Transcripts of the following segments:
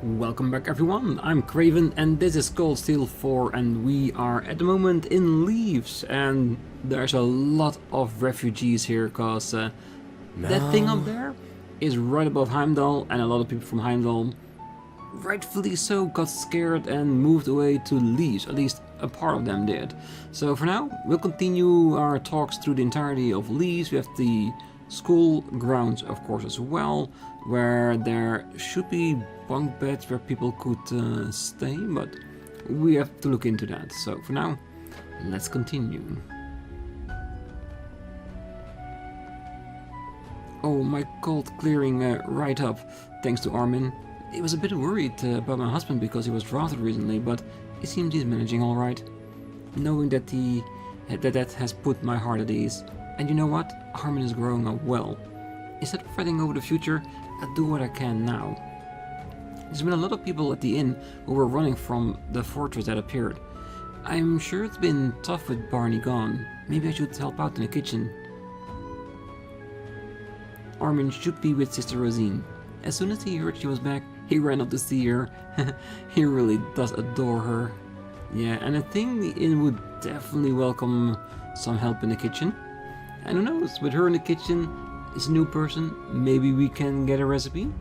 Welcome back everyone, I'm Craven and this is Cold Steel 4 and we are at the moment in Leeves and there's a lot of refugees here because that thing up there is right above Heimdall and a lot of people from Heimdall, rightfully so, got scared and moved away to Leeves, at least a part of them did. So for now, we'll continue our talks through the entirety of Leeves. We have the school grounds of course as well, where there should be bunk beds where people could stay, but we have to look into that. So for now, let's continue. Oh, my cold clearing right up, thanks to Armin. I was a bit worried about my husband because he was drafted recently, but it seems he's managing alright. Knowing that that has put my heart at ease. And you know what? Armin is growing up well. Instead of fretting over the future, I'll do what I can now. There's been a lot of people at the inn who were running from the fortress that appeared. I'm sure it's been tough with Barney gone. Maybe I should help out in the kitchen. Armin should be with Sister Rosine. As soon as he heard she was back, he ran up to see her. He really does adore her. Yeah, and I think the inn would definitely welcome some help in the kitchen. And who knows, with her in the kitchen, as a new person, maybe we can get a recipe?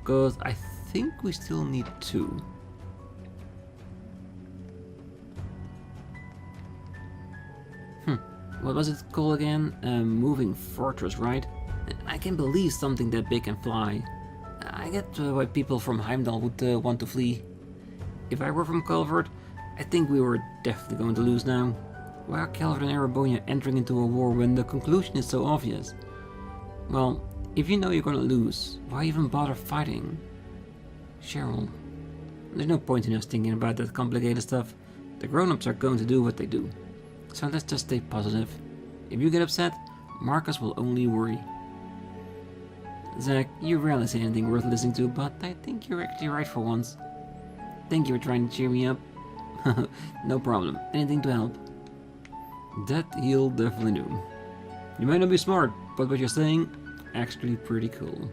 Because I think we still need two. What was it called again? Moving fortress, right? I can't believe something that big can fly. I get why people from Heimdall would want to flee. If I were from Calvert, I think we were definitely going to lose now. Why are Calvert and Erebonia entering into a war when the conclusion is so obvious? Well, if you know you're going to lose, why even bother fighting? Cheryl, there's no point in us thinking about that complicated stuff. The grown-ups are going to do what they do. So let's just stay positive. If you get upset, Marcus will only worry. Zach, you rarely say anything worth listening to, but I think you're actually right for once. Thank you for trying to cheer me up. No problem, anything to help. That he'll definitely do. You might not be smart, but what you're saying, actually pretty cool.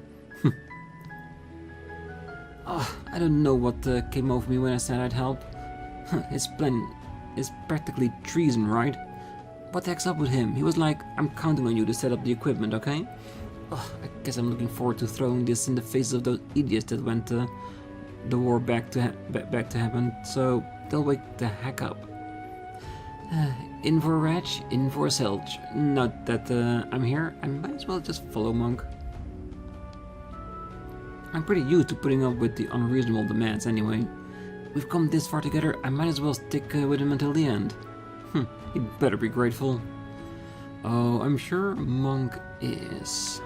Oh, I don't know what came over me when I said I'd help. His plan is practically treason, right? What the heck's up with him? He was like, I'm counting on you to set up the equipment, okay? Oh, I guess I'm looking forward to throwing this in the faces of those idiots that went the war back to happen, so they'll wake the heck up. In for a Ratch, in for a Selge. Not that I'm here, I might as well just follow Monk. I'm pretty used to putting up with the unreasonable demands anyway. We've come this far together, I might as well stick with him until the end. He'd better be grateful. Oh, I'm sure Monk is.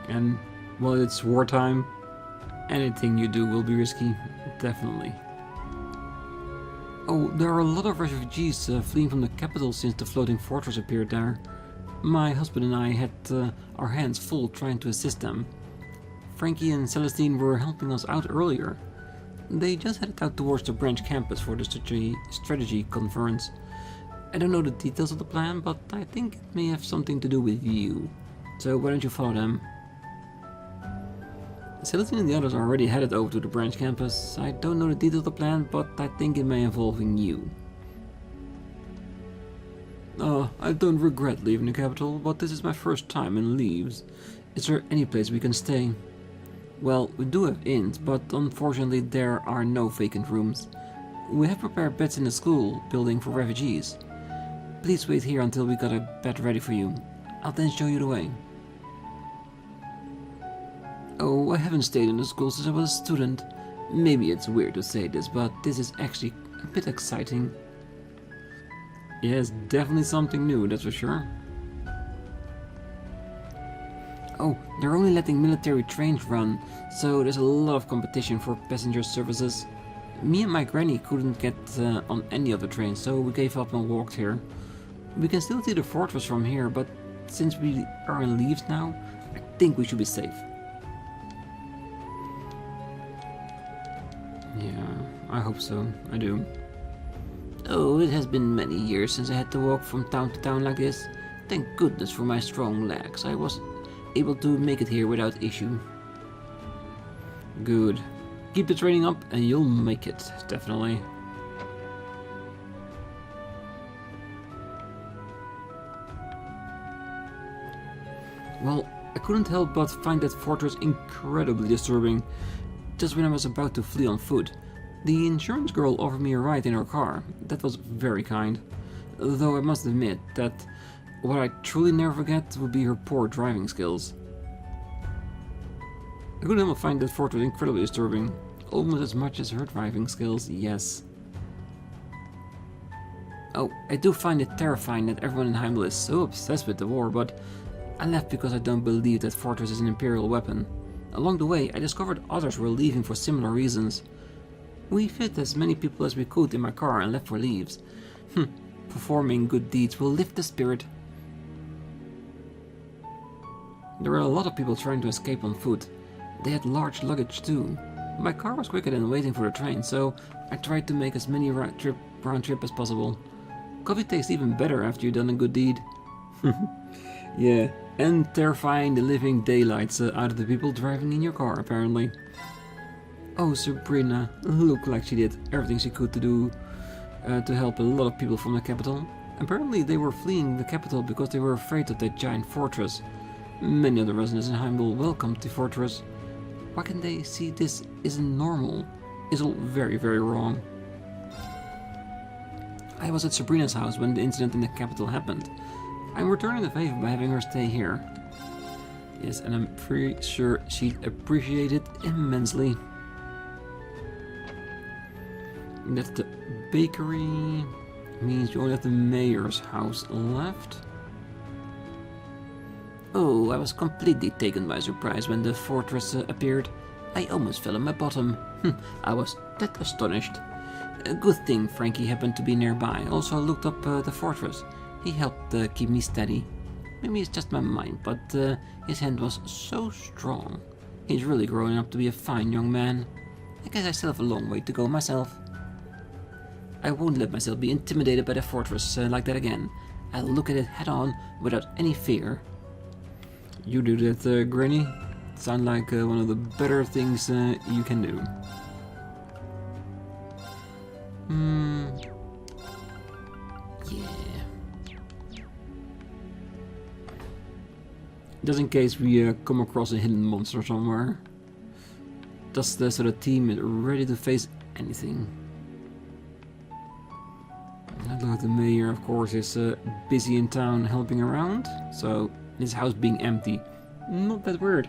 And, well, it's wartime. Anything you do will be risky, definitely. Oh, there are a lot of refugees fleeing from the capital since the floating fortress appeared there. My husband and I had our hands full trying to assist them. Frankie and Celestine were helping us out earlier. They just headed out towards the branch campus for the strategy conference. I don't know the details of the plan, but I think it may have something to do with you. So why don't you follow them? Celestine and the others are already headed over to the branch campus. I don't know the details of the plan, but I think it may involve you. I don't regret leaving the capital, but this is my first time in Leeves. Is there any place we can stay? Well, we do have inns, but unfortunately there are no vacant rooms. We have prepared beds in the school building for refugees. Please wait here until we got a bed ready for you. I'll then show you the way. Oh, I haven't stayed in the school since I was a student. Maybe it's weird to say this, but this is actually a bit exciting. Yes, definitely something new, that's for sure. Oh, they're only letting military trains run, so there's a lot of competition for passenger services. Me and my granny couldn't get on any of the trains, so we gave up and walked here. We can still see the fortress from here, but since we are in Leeves now, I think we should be safe. Yeah, I hope so, I do. Oh, it has been many years since I had to walk from town to town like this. Thank goodness for my strong legs. I was able to make it here without issue. Good. Keep the training up and you'll make it, definitely. Well, I couldn't help but find that fortress incredibly disturbing. Just when I was about to flee on foot, the insurance girl offered me a ride in her car. That was very kind. Though I must admit that what I truly never forget would be her poor driving skills. I couldn't help but find that fortress incredibly disturbing. Almost as much as her driving skills, yes. Oh, I do find it terrifying that everyone in Heimdall is so obsessed with the war, but I left because I don't believe that fortress is an imperial weapon. Along the way, I discovered others were leaving for similar reasons. We fit as many people as we could in my car and left for Leeves. Performing good deeds will lift the spirit. There were a lot of people trying to escape on foot. They had large luggage too. My car was quicker than waiting for the train, so I tried to make as many round trip as possible. Coffee tastes even better after you've done a good deed. Yeah, and terrifying the living daylights out of the people driving in your car, apparently. Oh, Sabrina looked like she did everything she could to help a lot of people from the capital. Apparently they were fleeing the capital because they were afraid of that giant fortress. Many of the residents in Heimdall welcomed the fortress. Why can they see this isn't normal? It's all very, very wrong. I was at Sabrina's house when the incident in the capital happened. I'm returning the favor by having her stay here. Yes, and I'm pretty sure she'd appreciate it immensely. That's the bakery. Means you only have the mayor's house left. Oh, I was completely taken by surprise when the fortress appeared. I almost fell on my bottom. I was that astonished. A good thing Frankie happened to be nearby. Also looked up the fortress. He helped keep me steady. Maybe it's just my mind, but his hand was so strong. He's really growing up to be a fine young man. I guess I still have a long way to go myself. I won't let myself be intimidated by the fortress like that again. I'll look at it head on without any fear. You do that, Granny. Sounds like one of the better things you can do. Yeah. Just in case we come across a hidden monster somewhere. Just so the team is ready to face anything. Look at the mayor, of course, is busy in town helping around. So his house being empty, not that weird.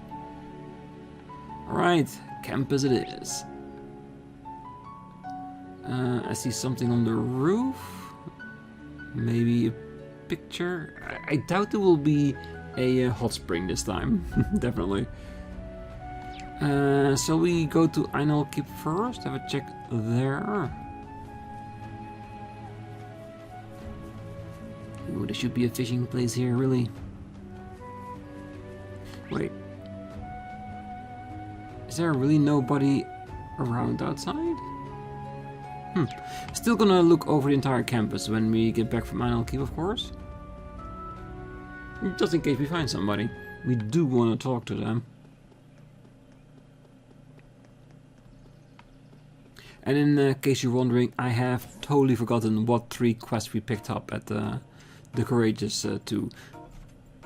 Alright, campus it is. I see something on the roof. Maybe a picture. I doubt it will be a hot spring this time. Definitely. So we go to Einal Keep first. Have a check there. Ooh, there should be a fishing place here, really. Wait. Is there really nobody around outside? Still gonna look over the entire campus when we get back from Einal Keep, of course. Just in case we find somebody. We do want to talk to them. And in case you're wondering, I have totally forgotten what 3 quests we picked up at the Courageous 2.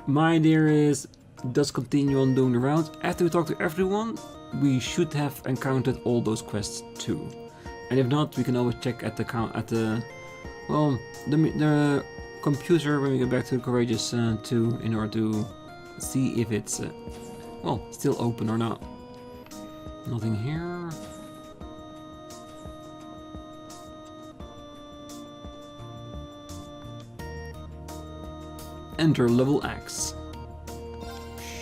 My idea is just continue on doing the rounds. After we talk to everyone, we should have encountered all those quests too. And if not, we can always check at the computer when we get back to Courageous 2 in order to see if it's still open or not. Nothing here. Enter level X.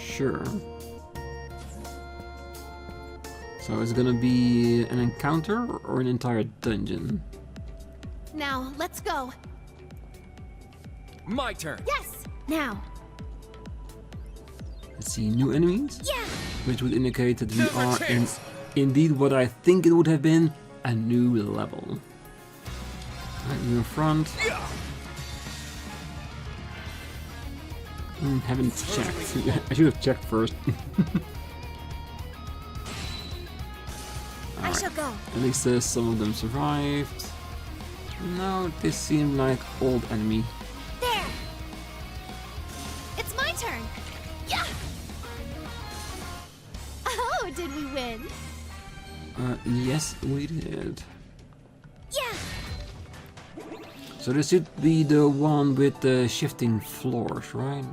Sure. So it's gonna be an encounter or an entire dungeon? Now, let's go. My turn. Yes, now. Let's see, new enemies? Yeah. Which would indicate that we are in indeed what I think it would have been, a new level. Right, you in front. Yeah. Haven't checked. I should have checked first. I shall go. At least some of them survived. No, they seem like old enemy. There. It's my turn. Yeah. Oh, did we win? Yes, we did. Yeah. So this should be the one with the shifting floors, right?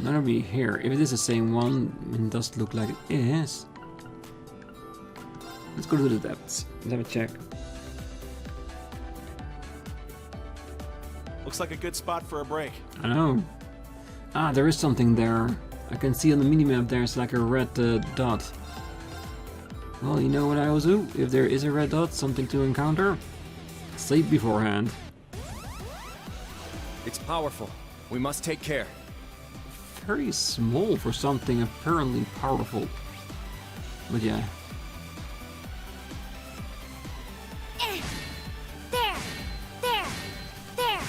That'll be here. If it is the same one, it does look like it is. Let's go to the depths. Let's have a check. Looks like a good spot for a break. I know. Ah, there is something there. I can see on the minimap there's like a red dot. Well, you know what I will do? If there is a red dot, something to encounter, save beforehand. It's powerful. We must take care. Very small for something apparently powerful. But yeah. There. There. There.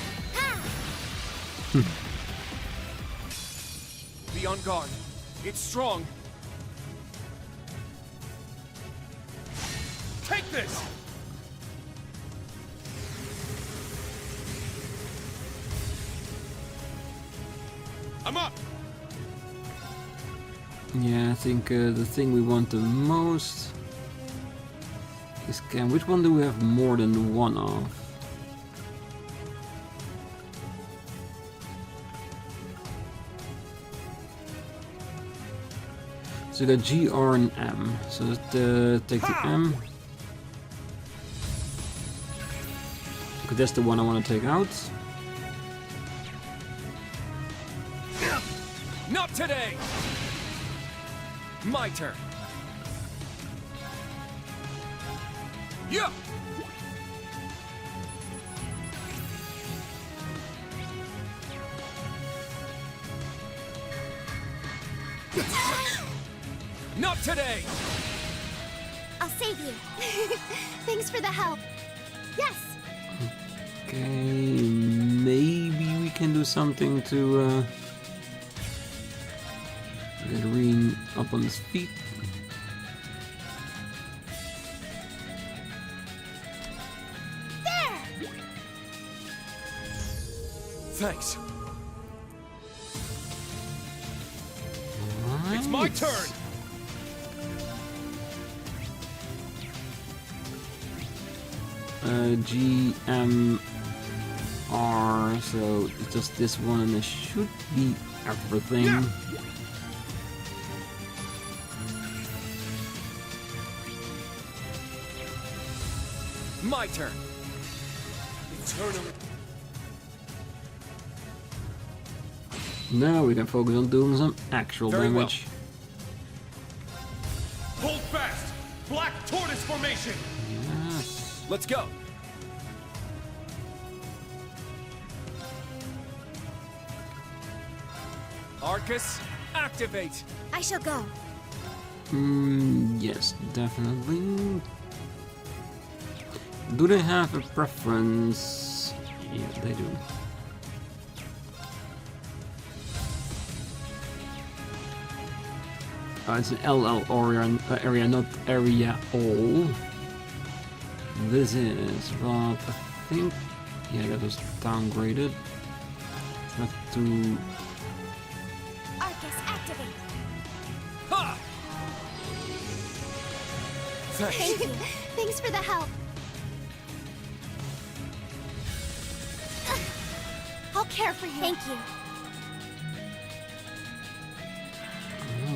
Ha. Be on guard. It's strong. Take this! I'm up! Yeah, I think the thing we want the most is can. Which one do we have more than one of? So we got G, R, and M. So let's take the M. Okay, that's the one I want to take out. Not today! My turn. Yeah! Not today! I'll save you. Thanks for the help. Yes. Okay, maybe we can do something to get Rean up on his feet. There. Thanks. Right. It's my turn! G, M, R, so it's just this one and it should be everything. Yeah. My turn. Eternally. Now we can focus on doing some actual Very well. damage. Hold fast! Black tortoise formation! Yes. Let's go. Arcus, activate. I shall go. Yes, definitely. Do they have a preference? Yeah, they do. It's an LL area, not area all. This is, but I think, yeah, that was downgraded. It's not too. Arcus, activate. Ha! Thank Thanks. you. Thanks for the help. I'll care for you. Thank you.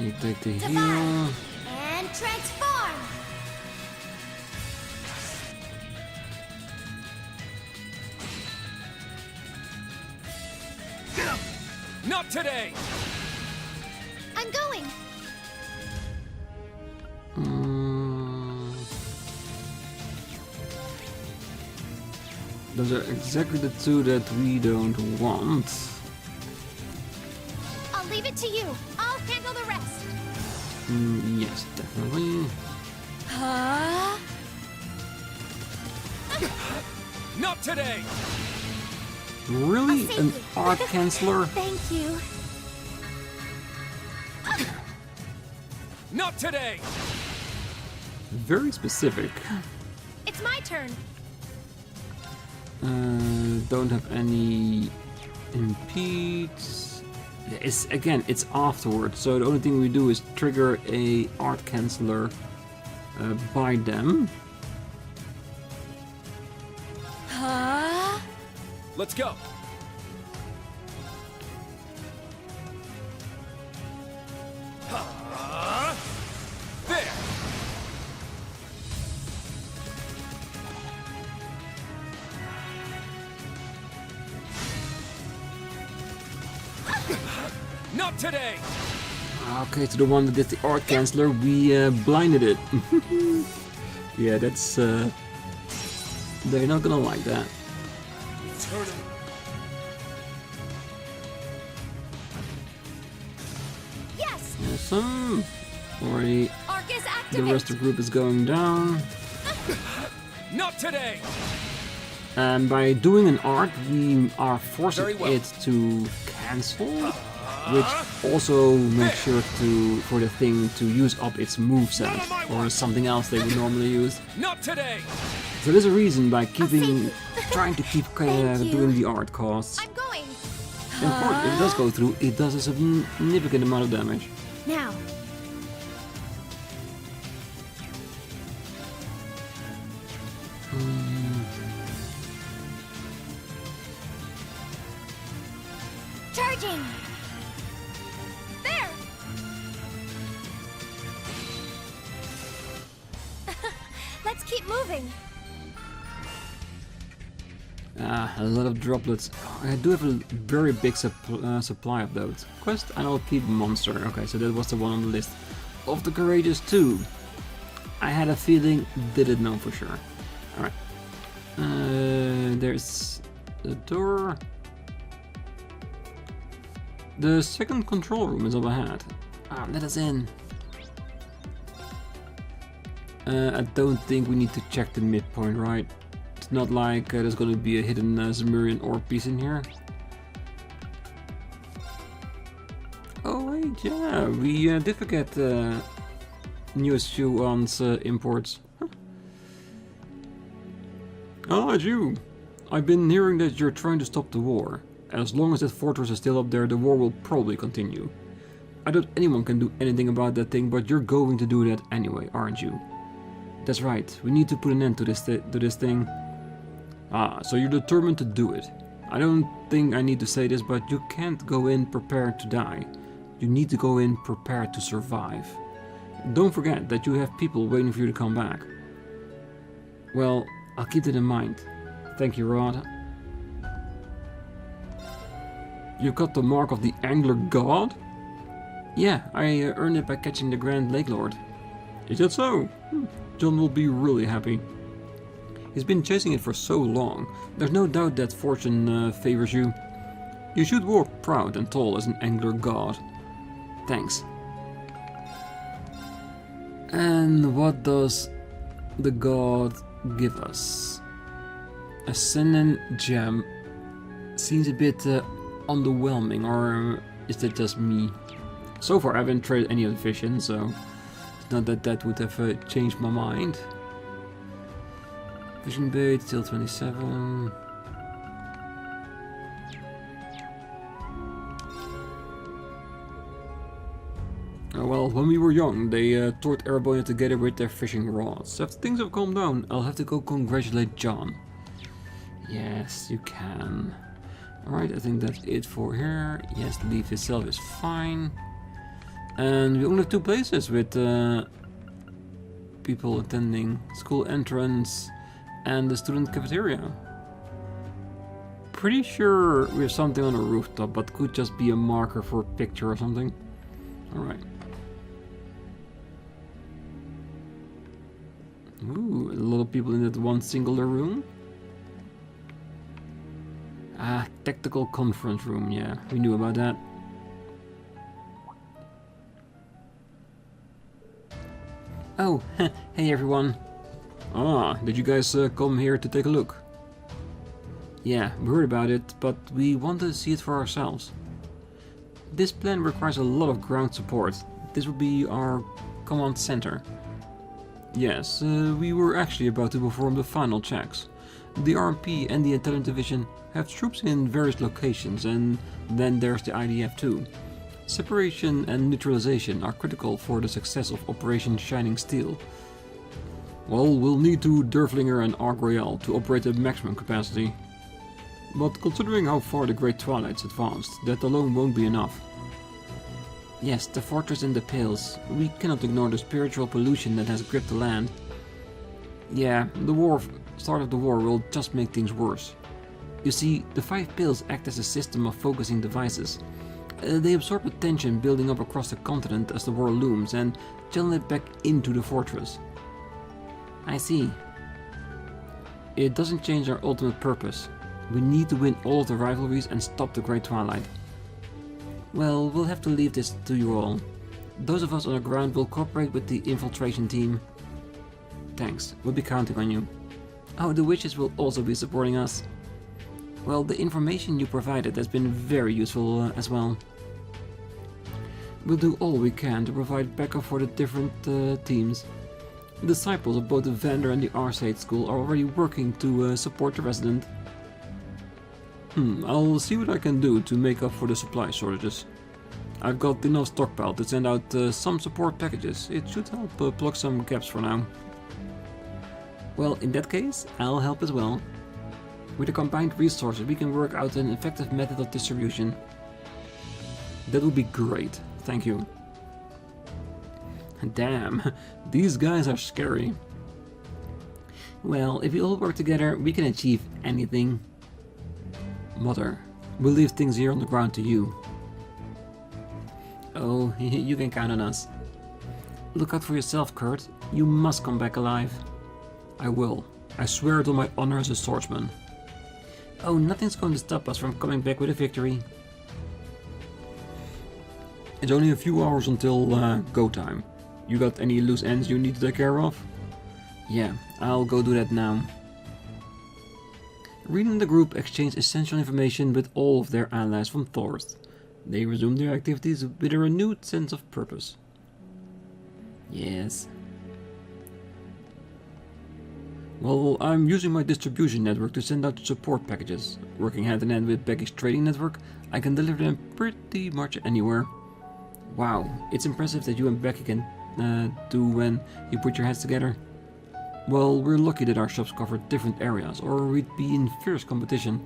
You take the heal. Divide and transform. Not today. I'm going. Those are exactly the two that we don't want. I'll leave it to you. I'll handle the rest. Yes, definitely. Huh? Not today. Really? I'll save An you. art canceller? Thank you. Not today! Very specific. It's my turn. Don't have any impedes. Yeah, it's afterwards, so the only thing we do is trigger a art canceller by them. Huh? Let's go! There! Not today! Okay, to the one that did the art canceller, we blinded it. Yeah, that's... they're not gonna like that. Yes! Awesome. Already, Arcus the activate! rest of the group is going down. Not today! And by doing an art, we are forcing Very well. it to cancel, which also makes sure for the thing to use up its moveset or something else they would normally use. Not today! So there's a reason by keeping, see. trying to keep Thank you. doing the art costs. I'm going. And of course, if it does go through, it does a significant amount of damage. Now. Charging. There. Let's keep moving. A lot of droplets. I do have a very big supply of those. Quest, I will keep monster. Okay, so that was the one on the list. Of the courageous too. I had a feeling, didn't know for sure. Alright. There's the door. The second control room is up ahead. Let us in. I don't think we need to check the midpoint, right? It's not like there's gonna be a hidden Zemurian orb piece in here. Oh wait, yeah, we did forget newest Shuan's imports. Huh. Ah, it's you. I've been hearing that you're trying to stop the war. As long as that fortress is still up there, the war will probably continue. I doubt anyone can do anything about that thing, but you're going to do that anyway, aren't you? That's right, we need to put an end to this thing. Ah, so you're determined to do it. I don't think I need to say this, but you can't go in prepared to die. You need to go in prepared to survive. Don't forget that you have people waiting for you to come back. Well, I'll keep that in mind. Thank you, Rod. You got the mark of the Angler God? Yeah, I earned it by catching the Grand Lake Lord. Is that so? John will be really happy. He's been chasing it for so long. There's no doubt that fortune favors you. You should walk proud and tall as an Angler God. Thanks. And what does the god give us? Ascendant Gem. Seems a bit underwhelming, or is that just me? So far I haven't traded any of the vision, so it's not that that would have changed my mind. Vision bait, still 27. Well, when we were young, they toured Erebonian together with their fishing rods. After things have calmed down, I'll have to go congratulate John. Yes, you can. Alright, I think that's it for here. Yes, the Leeves itself is fine. And we only have two places with people attending. School entrance and the student cafeteria. Pretty sure we have something on the rooftop, but could just be a marker for a picture or something. Alright. Ooh, a lot of people in that one singular room. Ah, tactical conference room, yeah, we knew about that. Oh, hey everyone. Ah, did you guys come here to take a look? Yeah, we heard about it, but we wanted to see it for ourselves. This plan requires a lot of ground support. this will be our command center. Yes, we were actually about to perform the final checks. The RMP and the Intelligence Division have troops in various locations, and then there's the IDF too. Separation and neutralization are critical for the success of Operation Shining Steel. Well, we'll need to Derflinger and Argoyal to operate at maximum capacity. But considering how far the Great Twilight's advanced, that alone won't be enough. Yes, the fortress in the Pales. We cannot ignore the spiritual pollution that has gripped the land. Yeah, the start of the war will just make things worse. You see, the 5 Pales act as a system of focusing devices. They absorb the tension building up across the continent as the war looms and channel it back into the fortress. I see. It doesn't change our ultimate purpose. We need to win all of the rivalries and stop the Great Twilight. Well, we'll have to leave this to you all. Those of us on the ground will cooperate with the infiltration team. Thanks, we'll be counting on you. Oh, the witches will also be supporting us. Well, the information you provided has been very useful as well. We'll do all we can to provide backup for the different teams. The disciples of both the Vander and the Arcade School are already working to support the resident. I'll see what I can do to make up for the supply shortages. I've got enough stockpile to send out some support packages. It should help plug some gaps for now. Well, in that case, I'll help as well. With the combined resources, we can work out an effective method of distribution. That would be great, thank you. Damn, these guys are scary. Well, if we all work together, we can achieve anything. Mother, we'll leave things here on the ground to you. Oh, you can count on us. Look out for yourself, Kurt. You must come back alive. I will. I swear it on my honor as a swordsman. Oh, nothing's going to stop us from coming back with a victory. It's only a few hours until go time. You got any loose ends you need to take care of? Yeah, I'll go do that now. Rean and the group exchanged essential information with all of their allies from Thors. They resumed their activities with a renewed sense of purpose. Yes. Well, I'm using my distribution network to send out support packages. Working hand in hand with Becky's trading network, I can deliver them pretty much anywhere. Wow, it's impressive that you and Becky can do when you put your heads together. Well, we're lucky that our shops cover different areas, or we'd be in fierce competition.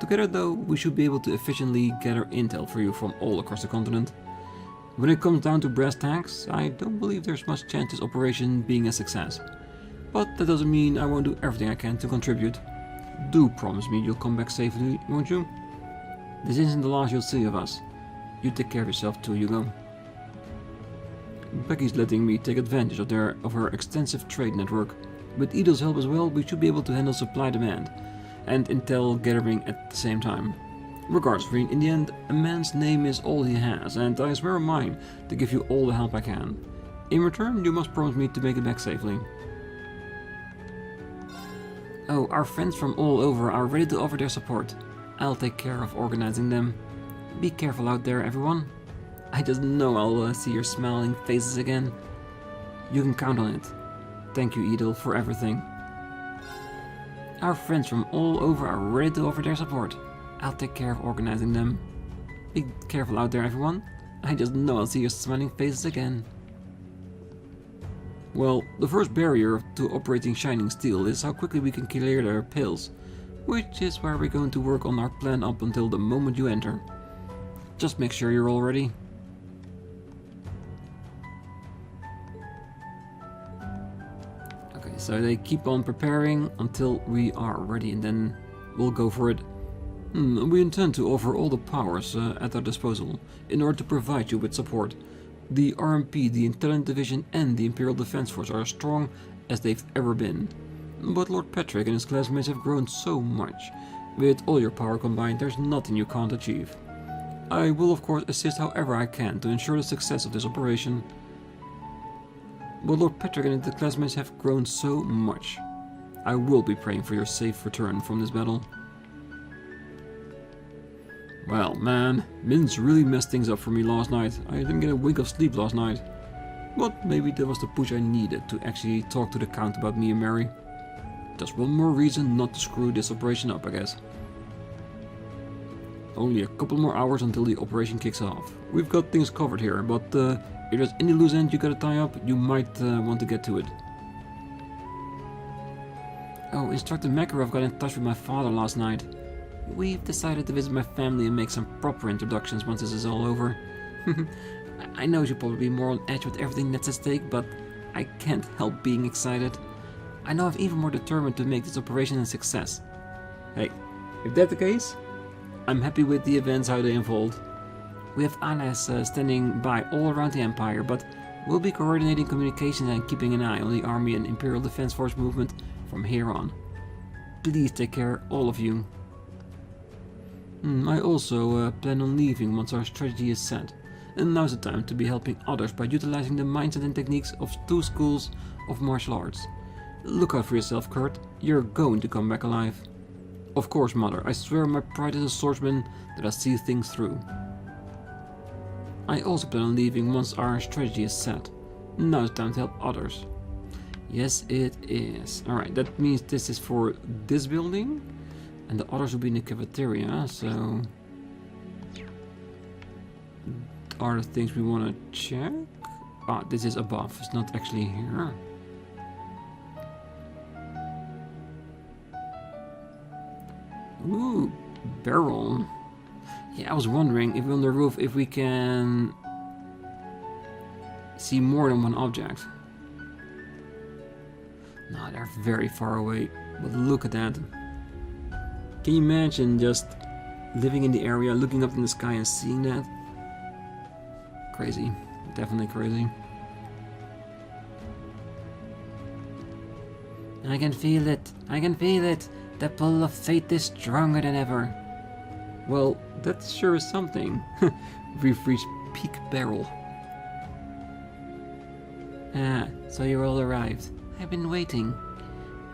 Together though, we should be able to efficiently gather intel for you from all across the continent. When it comes down to brass tacks, I don't believe there's much chance this operation being a success. But that doesn't mean I won't do everything I can to contribute. Do promise me you'll come back safely, won't you? This isn't the last you'll see of us. You take care of yourself too, Hugo. Becky's letting me take advantage of her extensive trade network. With Edel's help as well, we should be able to handle supply-demand and intel gathering at the same time. Regards, Rean, in the end, a man's name is all he has, and I swear on mine to give you all the help I can. In return, you must promise me to make it back safely. Oh, our friends from all over are ready to offer their support. I'll take care of organizing them. Be careful out there, everyone. I just know I'll see your smiling faces again. You can count on it. Thank you, Edel, for everything. Our friends from all over are ready to offer their support. I'll take care of organizing them. Be careful out there, everyone. I just know I'll see your smiling faces again. Well, the first barrier to operating Shining Steel is how quickly we can clear their pills, which is where we're going to work on our plan up until the moment you enter. Just make sure you're all ready. Okay, so they keep on preparing until we are ready, and then we'll go for it. We intend to offer all the powers at our disposal in order to provide you with support. The RMP, the Intelligence Division and the Imperial Defense Force are as strong as they've ever been. But Lord Patrick and his classmates have grown so much. With all your power combined, there's nothing you can't achieve. I will of course assist however I can to ensure the success of this operation. But Lord Patrick and the classmates have grown so much. I will be praying for your safe return from this battle. Well, man, Mince really messed things up for me last night. I didn't get a wink of sleep last night. But maybe that was the push I needed to actually talk to the Count about me and Mary. Just one more reason not to screw this operation up, I guess. Only a couple more hours until the operation kicks off. We've got things covered here, but if there's any loose end you gotta tie up, you might want to get to it. Oh, Instructor Makarov got in touch with my father last night. We've decided to visit my family and make some proper introductions once this is all over. I know you'll probably be more on edge with everything that's at stake, but I can't help being excited. I know I'm even more determined to make this operation a success. Hey, if that's the case, I'm happy with the events, how they unfold. We have allies standing by all around the Empire, but we'll be coordinating communications and keeping an eye on the Army and Imperial Defense Force movement from here on. Please take care, all of you. I also plan on leaving once our strategy is set. And now's the time to be helping others by utilizing the mindset and techniques of 2 schools of martial arts. Look out for yourself, Kurt. You're going to come back alive. Of course, Mother. I swear on my pride as a swordsman that I see things through. I also plan on leaving once our strategy is set. Now it's time to help others. Yes, it is. Alright, that means this is for this building. And the others will be in the cafeteria, so... are the things we want to check? Ah, this is above. It's not actually here. Ooh, barrel. Yeah, I was wondering if we're on the roof if we can see more than one object. No, they're very far away. But look at that. Can you imagine just living in the area, looking up in the sky and seeing that? Crazy. Definitely crazy. I can feel it. I can feel it. The pull of fate is stronger than ever. Well, that sure is something. We've reached peak barrel. Ah, so you're all arrived. I've been waiting.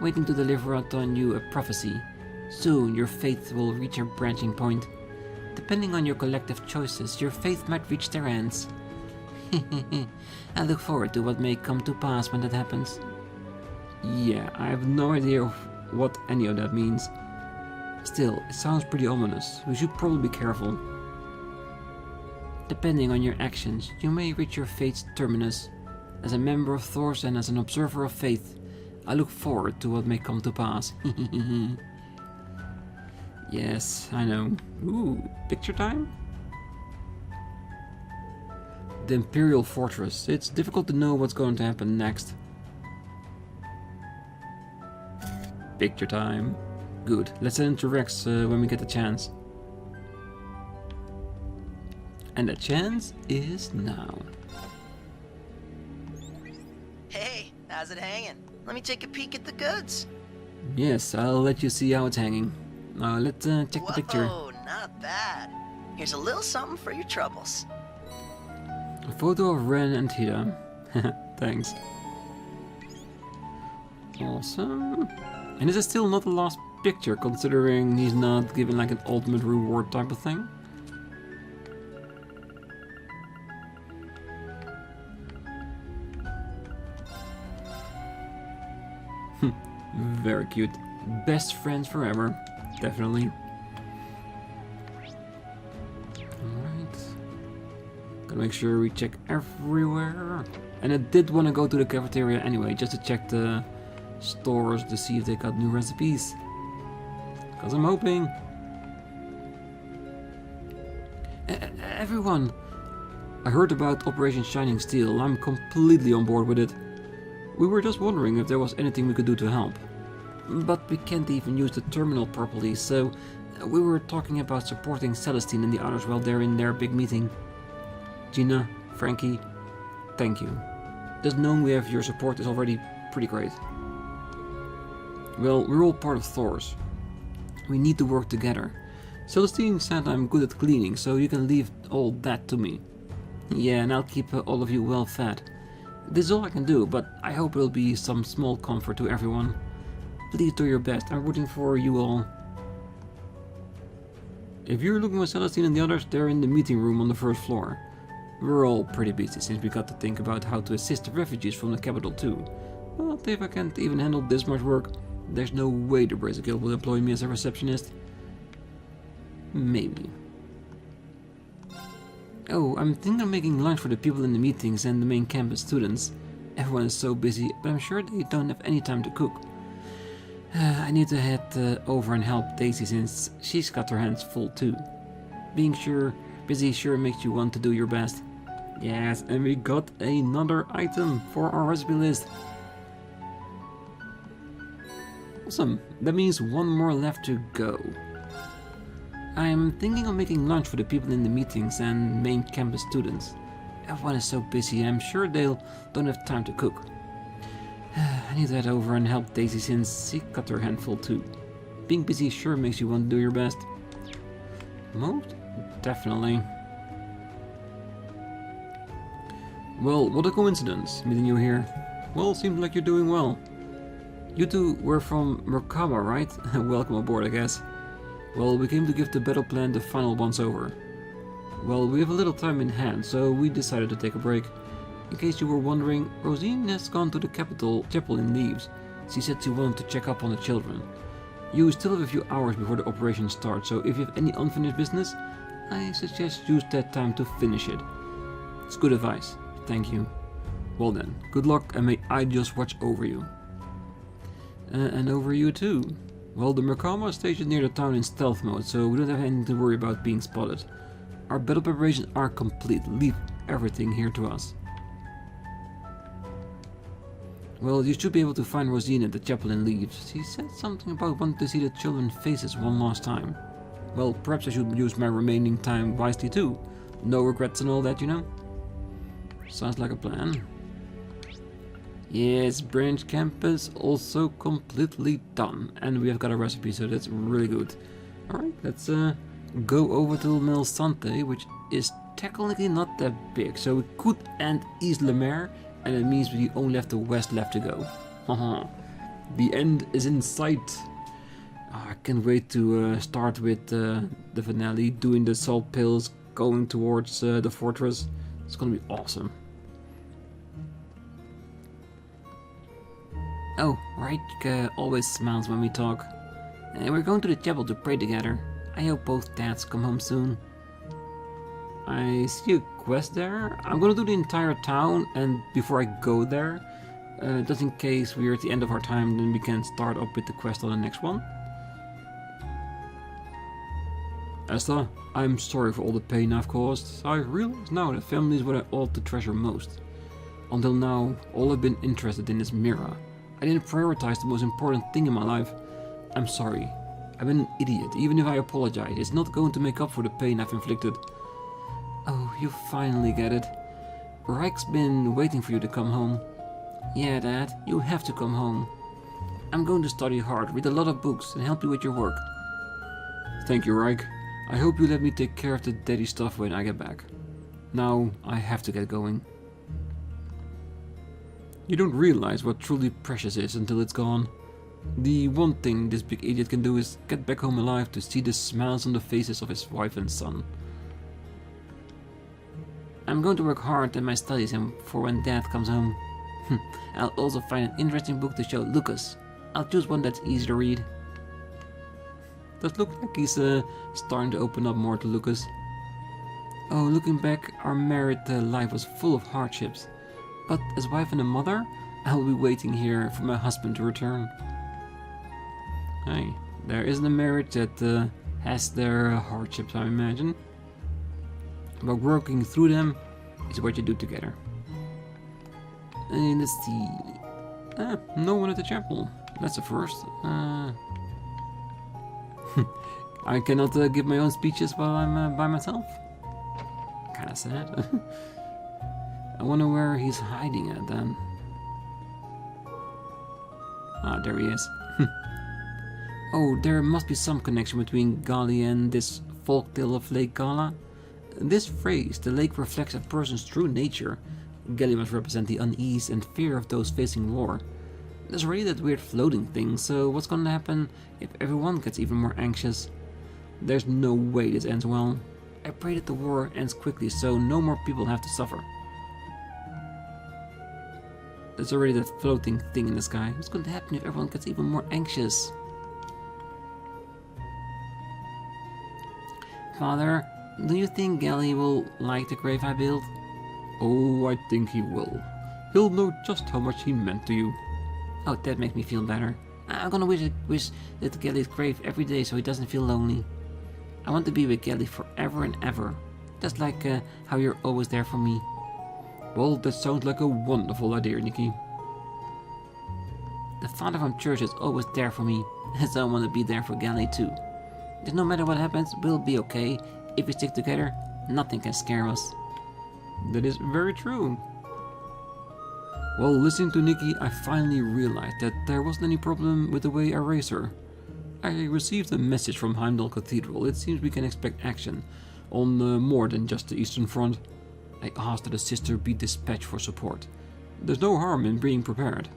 Waiting to deliver out on you a prophecy. Soon your faith will reach a branching point. Depending on your collective choices, your faith might reach their ends. I look forward to what may come to pass when that happens. Yeah, I have no idea what any of that means. Still, it sounds pretty ominous. We should probably be careful. Depending on your actions, you may reach your fate's terminus. As a member of Thors and as an observer of faith, I look forward to what may come to pass. Yes, I know. Ooh, picture time? The Imperial Fortress. It's difficult to know what's going to happen next. Picture time. Good. Let's head into Rex when we get the chance. And the chance is now. Hey, how's it hanging? Let me take a peek at the goods. Yes, I'll let you see how it's hanging. Let's check the picture. Whoa, not bad. Here's a little something for your troubles. A photo of Ren and Hida. Thanks. Awesome. And this is still not the last picture, considering he's not given like an ultimate reward type of thing. Very cute. Best friends forever. Definitely. Alright. Gotta make sure we check everywhere. And I did want to go to the cafeteria anyway, just to check the stores to see if they got new recipes. Because I'm hoping. Everyone! I heard about Operation Shining Steel. I'm completely on board with it. We were just wondering if there was anything we could do to help. But we can't even use the terminal properly, so we were talking about supporting Celestine and the others while they're in their big meeting. Gina, Frankie, thank you. Just knowing we have your support is already pretty great. Well, we're all part of Thors. We need to work together. Celestine said I'm good at cleaning, so you can leave all that to me. Yeah, and I'll keep all of you well fed. This is all I can do, but I hope it'll be some small comfort to everyone. Please do your best. I'm rooting for you all. If you're looking for Celestine and the others, they're in the meeting room on the first floor. We're all pretty busy since we got to think about how to assist the refugees from the capital too. But if I can't even handle this much work, there's no way the Bracer Guild will employ me as a receptionist. Maybe. Oh, I'm thinking of making lunch for the people in the meetings and the main campus students. Everyone is so busy, but I'm sure they don't have any time to cook. I need to head over and help Daisy since she's got her hands full too. Being busy sure makes you want to do your best. Yes, and we got another item for our recipe list. Awesome, that means one more left to go. I'm thinking of making lunch for the people in the meetings and main campus students. Everyone is so busy, I'm sure they'll don't have time to cook. I need to head over and help Daisy since she got her handful too. Being busy sure makes you want to do your best. Most definitely. Well, what a coincidence meeting you here. Well, seems like you're doing well. You two were from Merkaba, right? Welcome aboard, I guess. Well, we came to give the battle plan the final once over. Well, we have a little time in hand, so we decided to take a break. In case you were wondering, Rosine has gone to the capital chapel in Leeves. She said she wanted to check up on the children. You still have a few hours before the operation starts, so if you have any unfinished business, I suggest use that time to finish it. It's good advice. Thank you. Well then, good luck and may I just watch over you. And over you too. Well, the Merkaba is stationed near the town in stealth mode, so we don't have anything to worry about being spotted. Our battle preparations are complete. Leave everything here to us. Well, you should be able to find Rosine at the chapel in Leeves. She said something about wanting to see the children's faces one last time. Well, perhaps I should use my remaining time wisely too. No regrets and all that, you know? Sounds like a plan. Yes, branch campus also completely done. And we have got a recipe, so that's really good. Alright, let's go over to Melsante, which is technically not that big. So we could end Isle Mer, and it means we only have the west left to go. Haha, the end is in sight. Oh, I can't wait to start with the finale, doing the salt pills, going towards the fortress. It's gonna be awesome. Oh, Reik always smiles when we talk. We're going to the chapel to pray together. I hope both dads come home soon. I see a quest there. I'm gonna do the entire town, and before I go there, just in case we're at the end of our time, then we can start up with the quest on the next one. Esther, I'm sorry for all the pain I've caused. I realize now that family is what I ought to treasure most. Until now, all I've been interested in is Mira. I didn't prioritize the most important thing in my life. I'm sorry. I've been an idiot. Even if I apologize, it's not going to make up for the pain I've inflicted. Oh, you finally get it. Reik's been waiting for you to come home. Yeah, Dad, you have to come home. I'm going to study hard, read a lot of books, and help you with your work. Thank you, Reik. I hope you let me take care of the daddy stuff when I get back. Now, I have to get going. You don't realize what truly precious is until it's gone. The one thing this big idiot can do is get back home alive to see the smiles on the faces of his wife and son. I'm going to work hard at my studies and for when Dad comes home. I'll also find an interesting book to show Lucas. I'll choose one that's easy to read. Does look like he's starting to open up more to Lucas. Oh, looking back, our married life was full of hardships. But as wife and a mother, I'll be waiting here for my husband to return. Hey, there isn't a marriage that has their hardships, I imagine. But working through them is what you do together. And let's see. No one at the chapel. That's a first. I cannot give my own speeches while I'm by myself. Kinda sad. I wonder where he's hiding at then. Ah, there he is. Oh, there must be some connection between Gali and this folktale of Lake Gala. This phrase, the lake reflects a person's true nature. Gali must represent the unease and fear of those facing war. There's already that weird floating thing, so what's gonna happen if everyone gets even more anxious? There's no way this ends well. I pray that the war ends quickly so no more people have to suffer. There's already that floating thing in the sky. What's going to happen if everyone gets even more anxious? Father, do you think Gally will like the grave I built? Oh, I think he will. He'll know just how much he meant to you. Oh, that makes me feel better. I'm gonna wish that Gally's grave every day so he doesn't feel lonely. I want to be with Gally forever and ever. Just like how you're always there for me. Well, that sounds like a wonderful idea, Nikki. The father from church is always there for me, so I want to be there for Gally too. Because no matter what happens, we'll be okay. If we stick together, nothing can scare us. That is very true. Well, listening to Nikki, I finally realized that there wasn't any problem with the way I raised her. I received a message from Heimdall Cathedral. It seems we can expect action on more than just the Eastern Front. I asked that a sister be dispatched for support. There's no harm in being prepared.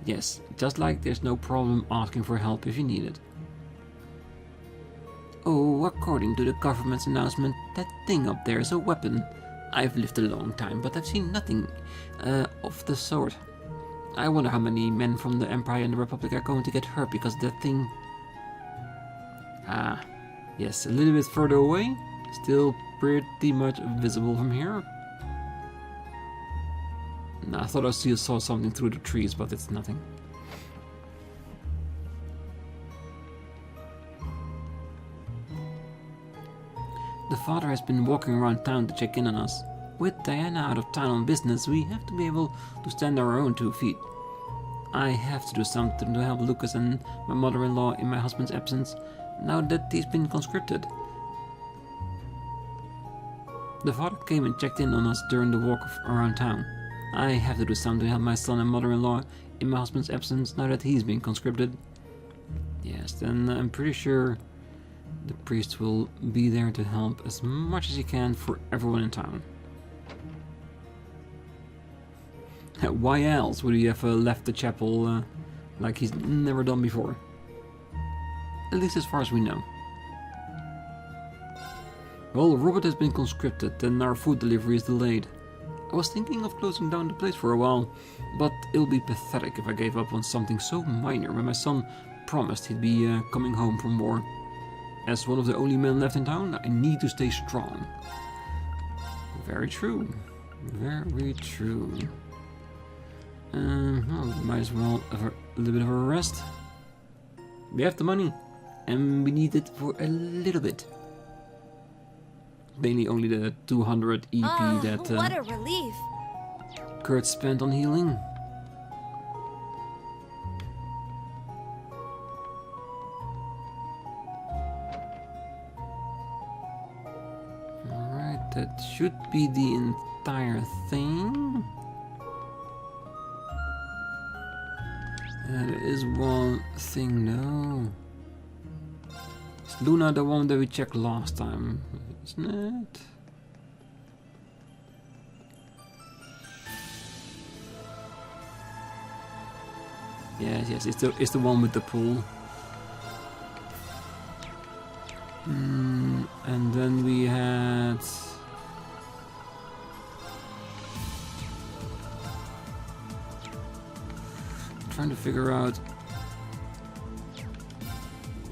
Yes, just like there's no problem asking for help if you need it. Oh, according to the government's announcement, that thing up there is a weapon. I've lived a long time, but I've seen nothing of the sort. I wonder how many men from the Empire and the Republic are going to get hurt because of that thing. Ah, yes, a little bit further away. Still pretty much visible from here. No, I thought I saw something through the trees, but it's nothing. The father has been walking around town to check in on us. With Diana out of town on business, we have to be able to stand on our own 2 feet. I have to do something to help Lucas and my mother-in-law in my husband's absence, now that he's been conscripted. The father came and checked in on us during the walk around town. I have to do something to help my son and mother-in-law in my husband's absence, now that he's been conscripted. Yes, then I'm pretty sure the priest will be there to help as much as he can for everyone in town. Why else would he have left the chapel like he's never done before? At least as far as we know. Well, Robert has been conscripted and our food delivery is delayed. I was thinking of closing down the place for a while, but it'll be pathetic if I gave up on something so minor when my son promised he'd be coming home from war. As one of the only men left in town, I need to stay strong. Very true. Very true. Well, might as well have a little bit of a rest. We have the money, and we need it for a little bit. Mainly only the 200 EP that what a relief. Kurt spent on healing. Alright, that should be the entire thing. There is one thing though. Is Luna the one that we checked last time, isn't it? Yes, it's the one with the pool. And then we had trying to figure out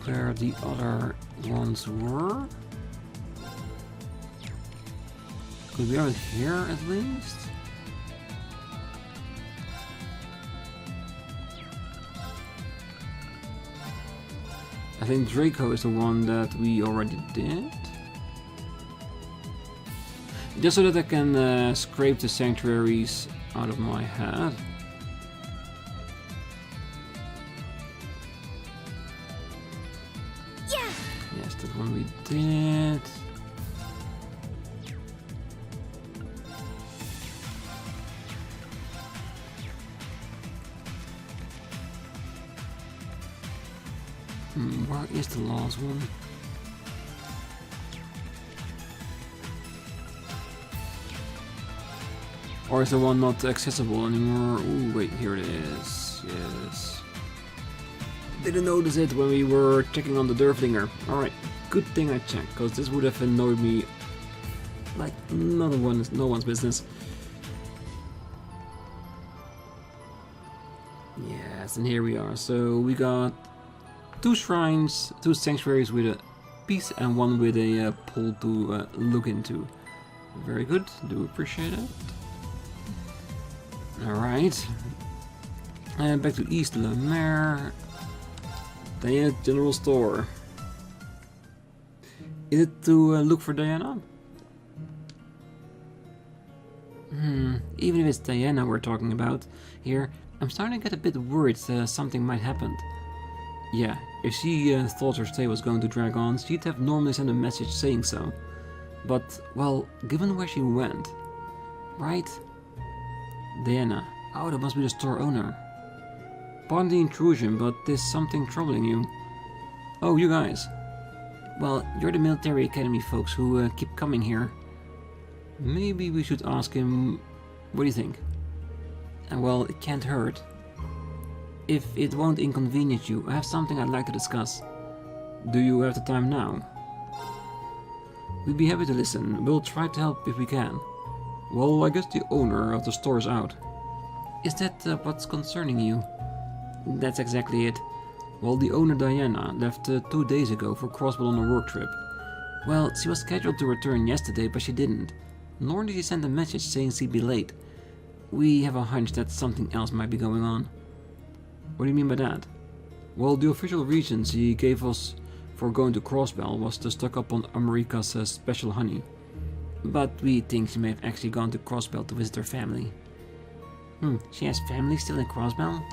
where the other ones were. Could we have it here at least? I think Draco is the one that we already did. Just so that I can scrape the sanctuaries out of my head. Yes, that one we did. Where is the last one? Or is the one not accessible anymore? Oh wait, here it is. Yes. Didn't notice it when we were checking on the Derflinger. Alright. Good thing I checked, because this would have annoyed me like no one's business. Yes, and here we are. So we got 2 shrines, 2 sanctuaries with a piece and 1 with a pool to look into. Very good, do appreciate it. Alright. And back to East La Mer. Diana General Store. Is it to look for Diana? Even if it's Diana we're talking about here, I'm starting to get a bit worried something might happen. Yeah, if she thought her stay was going to drag on, she'd have normally sent a message saying so. But, well, given where she went... Right? Diana. Oh, that must be the store owner. Pardon the intrusion, but there's something troubling you. Oh, you guys. Well, you're the military academy folks who keep coming here. Maybe we should ask him... What do you think? And well, it can't hurt. If it won't inconvenience you, I have something I'd like to discuss. Do you have the time now? We'd be happy to listen. We'll try to help if we can. Well, I guess the owner of the store is out. Is that what's concerning you? That's exactly it. Well, the owner Diana left 2 days ago for Crossbow on a work trip. Well, she was scheduled to return yesterday, but she didn't. Nor did she send a message saying she'd be late. We have a hunch that something else might be going on. What do you mean by that? Well, the official reason she gave us for going to Crossbell was to stock up on America's special honey. But we think she may have actually gone to Crossbell to visit her family. She has family still in Crossbell?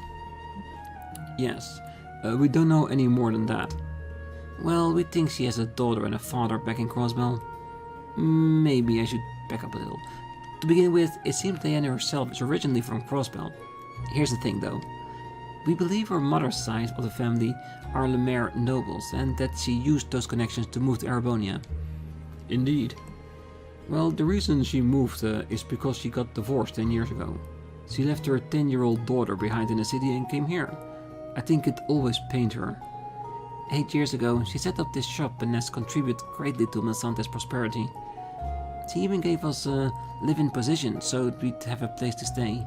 Yes. We don't know any more than that. Well, we think she has a daughter and a father back in Crossbell. Maybe I should back up a little. To begin with, it seems Diana herself is originally from Crossbell. Here's the thing though. We believe her mother's side of the family are Lemaire nobles, and that she used those connections to move to Erebonia. Indeed. Well, the reason she moved is because she got divorced 10 years ago. She left her 10-year-old daughter behind in the city and came here. I think it always pained her. 8 years ago, she set up this shop and has contributed greatly to Monsante's prosperity. She even gave us a live-in position so we'd have a place to stay.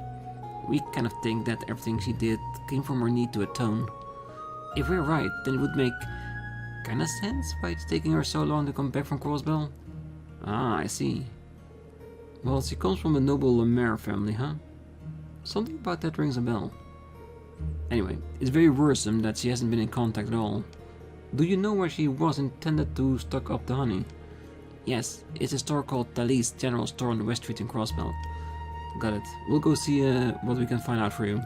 We kind of think that everything she did came from her need to atone. If we're right, then it would make kinda sense why it's taking her so long to come back from Crossbell. Ah, I see. Well, she comes from a noble Lemaire family, huh? Something about that rings a bell. Anyway, it's very worrisome that she hasn't been in contact at all. Do you know where she was intended to stock up the honey? Yes, it's a store called Thalys General Store on the West Street in Crossbell. Got it. We'll go see what we can find out for you.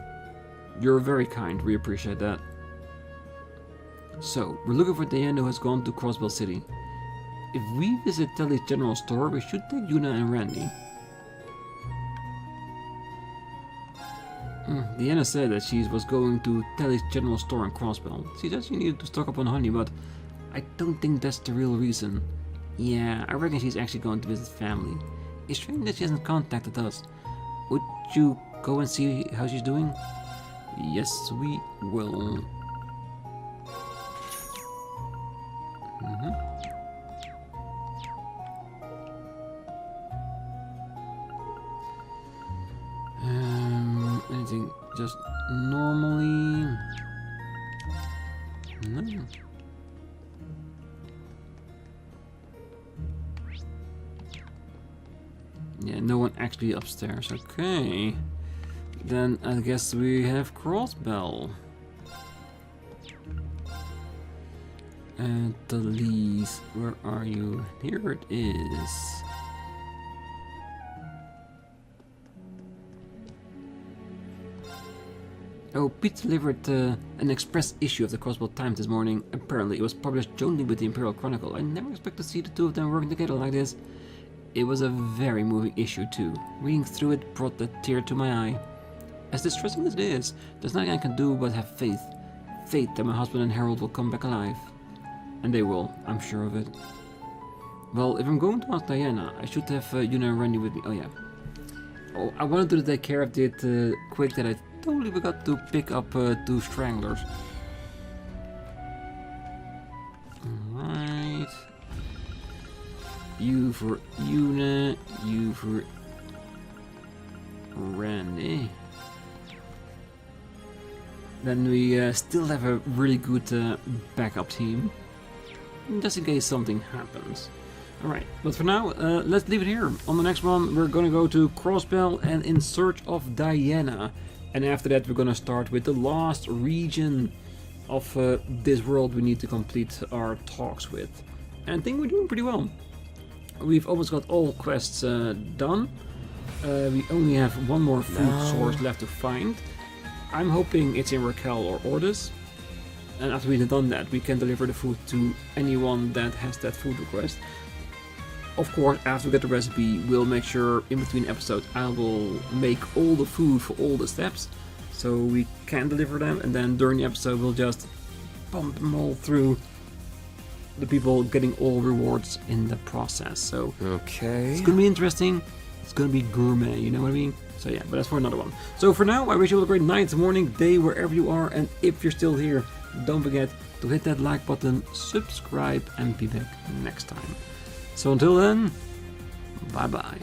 You're very kind, we appreciate that. So, we're looking for Diana who has gone to Crossbell City. If we visit Thalys General Store, we should take Yuna and Randy. Diana said that she was going to Thalys General Store in Crossbell. She said she needed to stock up on honey, but I don't think that's the real reason. Yeah, I reckon she's actually going to visit family. It's strange that she hasn't contacted us. Would you go and see how she's doing? Yes, we will. Anything just normally? No. Yeah, no one actually upstairs. Okay. Then I guess we have Crossbell. And the Leeves, where are you? Here it is. Oh, Pete delivered an express issue of the Crossbell Times this morning. Apparently it was published jointly with the Imperial Chronicle. I never expect to see the two of them working together like this. It was a very moving issue too. Reading through it brought a tear to my eye. As distressing as it is, there's nothing I can do but have faith. Faith that my husband and Harold will come back alive. And they will, I'm sure of it. Well, if I'm going to ask Diana, I should have Yuna and Randy with me. Oh yeah. Oh, I wanted to take care of it quick that I totally forgot to pick up 2 stranglers. Alright. U for Una, U for Randy. Then we still have a really good backup team, just in case something happens. Alright, but for now, let's leave it here. On the next one, we're gonna go to Crossbell and In Search of Diana. And after that, we're gonna start with the last region of this world we need to complete our talks with. And I think we're doing pretty well. We've almost got all quests done. We only have one more food source left to find. I'm hoping it's in Raquel or Ordis. And after we've done that, we can deliver the food to anyone that has that food request. Of course, after we get the recipe, we'll make sure in between episodes I will make all the food for all the steps, so we can deliver them, and then during the episode we'll just pump them all through the people getting all rewards in the process. So Okay. it's gonna be interesting, it's gonna be gourmet, you know what I mean? So yeah, but that's for another one. So for now, I wish you all a great night, morning, day, wherever you are, and if you're still here, don't forget to hit that like button, subscribe, and be back next time. So until then, bye bye.